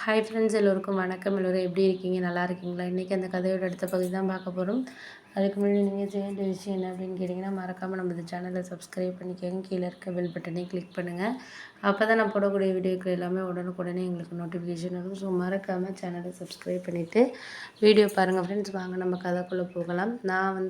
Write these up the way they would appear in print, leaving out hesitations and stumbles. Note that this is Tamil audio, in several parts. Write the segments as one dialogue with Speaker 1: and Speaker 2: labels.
Speaker 1: ஹாய் ஃப்ரெண்ட்ஸ், எல்லோருக்கும் வணக்கம். எல்லோரும் எப்படி இருக்கீங்க? நல்லா இருக்கீங்களா? இன்றைக்கி அந்த கதையோட அடுத்த பகுதி தான் பார்க்க போகிறோம். அதுக்கு முன்னாடி நீங்கள் செய்ய வேண்டிய விஷயம் என்ன அப்படின்னு கேட்டிங்கன்னா, மறக்காமல் நம்ம இந்த சேனலை சப்ஸ்கிரைப் பண்ணிக்கோங்க. கீழே இருக்க பெல் பட்டனையும் கிளிக் பண்ணுங்கள். அப்போ தான் நான் போடக்கூடிய வீடியோக்கள் எல்லாமே உடனுக்குடனே எங்களுக்கு நோட்டிஃபிகேஷன் வரும். ஸோ மறக்காமல் சேனலை சப்ஸ்கிரைப் பண்ணிவிட்டு வீடியோ பாருங்கள் ஃப்ரெண்ட்ஸ். வாங்க நம்ம கதைக்குள்ளே போகலாம். நான்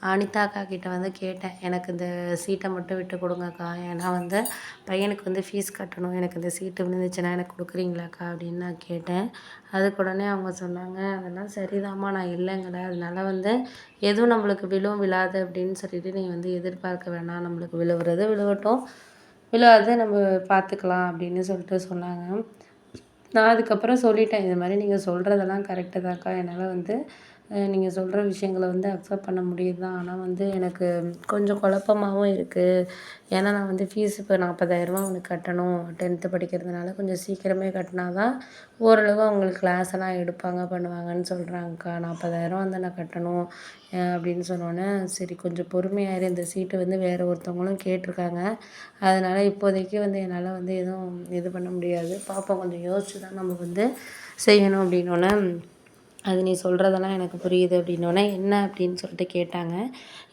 Speaker 1: அனிதா அக்கா கிட்டே கேட்டேன், எனக்கு இந்த சீட்டை மட்டும் விட்டு கொடுங்கக்கா. ஏன்னா பையனுக்கு ஃபீஸ் கட்டணும். எனக்கு இந்த சீட்டு விழுந்துச்சுன்னா எனக்கு கொடுக்குறீங்களாக்கா அப்படின்னு நான் கேட்டேன். அதுக்கு உடனே அவங்க சொன்னாங்க, அதெல்லாம் சரிதாம்மா, நான் இல்லைங்கடா. அதனால எதுவும் நம்மளுக்கு விழாது அப்படின்னு சொல்லிட்டு நீ எதிர்பார்க்க வேணாம். நம்மளுக்கு விழுவுறது விழுவட்டும், விழாது நம்ம பார்த்துக்கலாம் அப்படின்னு சொல்லிட்டு சொன்னாங்க. நான் அதுக்கப்புறம் சொல்லிட்டேன், இது மாதிரி நீங்கள் சொல்கிறதெல்லாம் கரெக்டு தான்க்கா. என்னால் நீங்கள் சொல்கிற விஷயங்களை அக்செப்ட் பண்ண முடியுது தான். ஆனால் எனக்கு கொஞ்சம் குழப்பமாகவும் இருக்குது. ஏன்னா நான் ஃபீஸ் இப்போ 40,000 அவனுக்கு கட்டணும். 10th படிக்கிறதுனால கொஞ்சம் சீக்கிரமே கட்டினா தான் ஓரளவு அவங்களுக்கு கிளாஸ் எல்லாம் எடுப்பாங்க பண்ணுவாங்கன்னு சொல்கிறாங்கக்கா. 40,000 நான் கட்டணும் அப்படின்னு சொன்னோன்னே, சரி கொஞ்சம் பொறுமையாயிரு. இந்த சீட்டு வேறு ஒருத்தவங்களும் கேட்டிருக்காங்க. அதனால் இப்போதைக்கு என்னால் எதுவும் இது பண்ண முடியாது. பார்ப்போம், கொஞ்சம் யோசிச்சு தான் நம்ம செய்யணும் அப்படின்னோடனே, அது நீ சொல்கிறதெல்லாம் எனக்கு புரியுது அப்படின்னோடனே, என்ன அப்படின்னு சொல்லிட்டு கேட்டாங்க.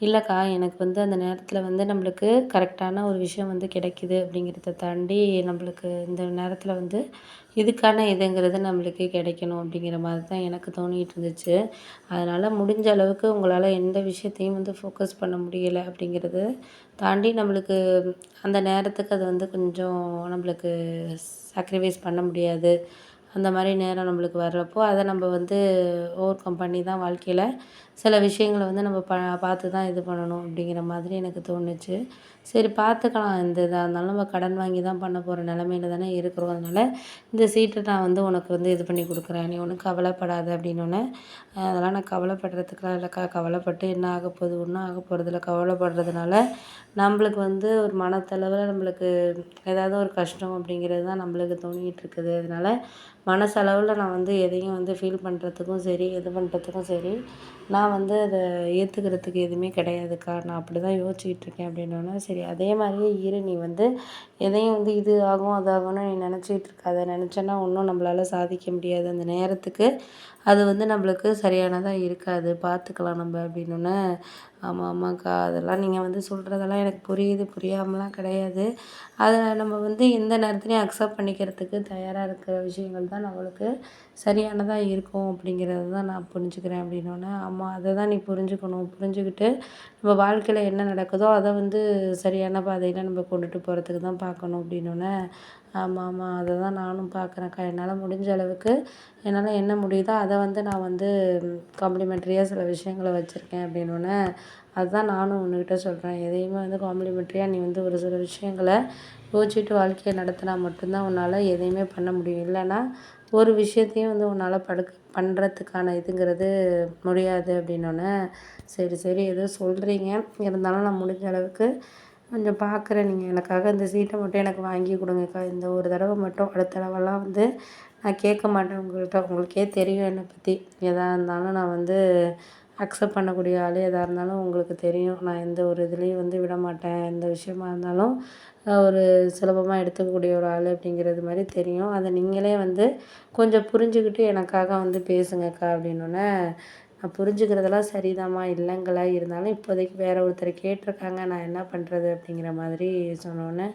Speaker 1: இல்லைக்கா, எனக்கு அந்த நேரத்தில் நம்மளுக்கு கரெக்டான ஒரு விஷயம் கிடைக்கிது அப்படிங்கிறத தாண்டி, நம்மளுக்கு இந்த நேரத்தில் இதுக்கான இதுங்கிறது நம்மளுக்கு கிடைக்கணும் அப்படிங்கிற மாதிரி தான் எனக்கு தோணிகிட்டு இருந்துச்சு. அதனால் முடிஞ்ச அளவுக்கு உங்களால் எந்த விஷயத்தையும் ஃபோக்கஸ் பண்ண முடியலை அப்படிங்கிறது தாண்டி, நம்மளுக்கு அந்த நேரத்துக்கு அது கொஞ்சம் நம்மளுக்கு சாக்ரிஃபைஸ் பண்ண முடியாது. அந்த மாதிரி நேரம் நம்மளுக்கு வர்றப்போ அதை நம்ம ஓவர் கம் பண்ணி தான் வாழ்க்கையில் சில விஷயங்களை நம்ம பார்த்து தான் இது பண்ணணும் அப்படிங்கிற மாதிரி எனக்கு தோணுச்சு. சரி பார்த்துக்கலாம், எந்த இதாக இருந்தாலும் நம்ம கடன் வாங்கி தான் பண்ண போகிற நிலமையில தானே இருக்கிறோம். அதனால் இந்த சீட்டை நான் உனக்கு இது பண்ணி கொடுக்குறேன், நீ ஒன்றும் கவலைப்படாத அப்படின்னோடனே, அதெல்லாம் நான் கவலைப்படுறதுக்குலாம் இல்லைக்கா. கவலைப்பட்டு என்ன ஆக போகுது? ஒன்றும் ஆக போகிறதில்ல. கவலைப்படுறதுனால நம்மளுக்கு ஒரு மனத்தளவில் நம்மளுக்கு ஏதாவது ஒரு கஷ்டம் அப்படிங்கிறது தான் நம்மளுக்கு தோணிகிட்டு இருக்குது. அதனால் மனசளவில் நான் எதையும் ஃபீல் பண்ணுறதுக்கும் சரி, இது பண்ணுறதுக்கும் சரி, நான் அதை ஏற்றுக்கிறதுக்கு எதுவுமே கிடையாதுக்கா. நான் அப்படி தான் யோசிச்சுக்கிட்டு இருக்கேன் அப்படின்னோடனே, சரி அதே மாதிரியே இரு. நீ எதையும் இது ஆகும் அது ஆகும்னு நீ நினச்சிக்கிட்டு இருக்காத. நினச்சேன்னா ஒன்றும் நம்மளால் சாதிக்க முடியாது. அந்த நேரத்துக்கு அது நம்மளுக்கு சரியானதாக இருக்காது. பார்த்துக்கலாம் நம்ம அப்படின்னோடனே, ஆமாம் ஆமாக்கா, அதெல்லாம் நீங்கள் சொல்கிறதெல்லாம் எனக்கு புரியுது, புரியாமலாம் கிடையாது. அதை நம்ம எந்த நேரத்துலையும் அக்செப்ட் பண்ணிக்கிறதுக்கு தயாராக இருக்கிற விஷயங்கள் தான் நம்மளுக்கு சரியானதாக இருக்கும் அப்படிங்கிறது தான் நான் புரிஞ்சுக்கிறேன் அப்படின்னோடனே, ஆமாம் அதை தான் நீ புரிஞ்சுக்கணும். புரிஞ்சுக்கிட்டு நம்ம வாழ்க்கையில் என்ன நடக்குதோ அதை சரியான பாதையில் நம்ம கொண்டுட்டு போகிறதுக்கு தான் பார்க்கணும் அப்படின்னோடனே, ஆமாம் ஆமாம், அதை தான் நானும் பார்க்குறேன்க்கா. என்னால் முடிஞ்ச அளவுக்கு என்னால் என்ன முடியுதோ அதை நான் காம்ப்ளிமெண்ட்ரியாக சில விஷயங்களை வச்சுருக்கேன் அப்படின்னோடனே, அதுதான் நானும் உன்கிட்ட சொல்கிறேன். எதையுமே காம்ப்ளிமெண்ட்ரியாக நீ ஒரு சில விஷயங்களை யோசிச்சுட்டு வாழ்க்கையை நடத்தினா மட்டும்தான் உன்னால் எதையுமே பண்ண முடியும். இல்லைன்னா ஒரு விஷயத்தையும் உன்னால் பண்ணுறதுக்கான இதுங்கிறது முடியாது அப்படின்னோடனே, சரி சரி ஏதோ சொல்கிறீங்க, இருந்தாலும் நான் முடிஞ்ச அளவுக்கு கொஞ்சம் பார்க்குறேன். நீங்கள் எனக்காக இந்த சீட்டை மட்டும் எனக்கு வாங்கி கொடுங்கக்கா. இந்த ஒரு தடவை மட்டும். அடுத்த தடவைலாம் நான் கேட்க மாட்டேன் உங்கள்கிட்ட. உங்களுக்கே தெரியும் என்னை பற்றி. எதாக இருந்தாலும் நான் அக்செப்ட் பண்ணக்கூடிய ஆள். எதாக இருந்தாலும் உங்களுக்கு தெரியும். நான் எந்த ஒரு இதுலேயும் விட மாட்டேன். எந்த விஷயமா இருந்தாலும் ஒரு சுலபமாக எடுத்துக்கக்கூடிய ஒரு ஆள் அப்படிங்கிறது மாதிரி தெரியும். அதை நீங்களே கொஞ்சம் புரிஞ்சுக்கிட்டு எனக்காக பேசுங்கக்கா அப்படின்னோடனே, நான் புரிஞ்சுக்கிறதெல்லாம் சரிதாம்மா, இல்லைங்களா. இருந்தாலும் இப்போதைக்கு வேறு ஒருத்தர் கேட்டிருக்காங்க, நான் என்ன பண்ணுறது அப்படிங்கிற மாதிரி சொன்னோன்னே,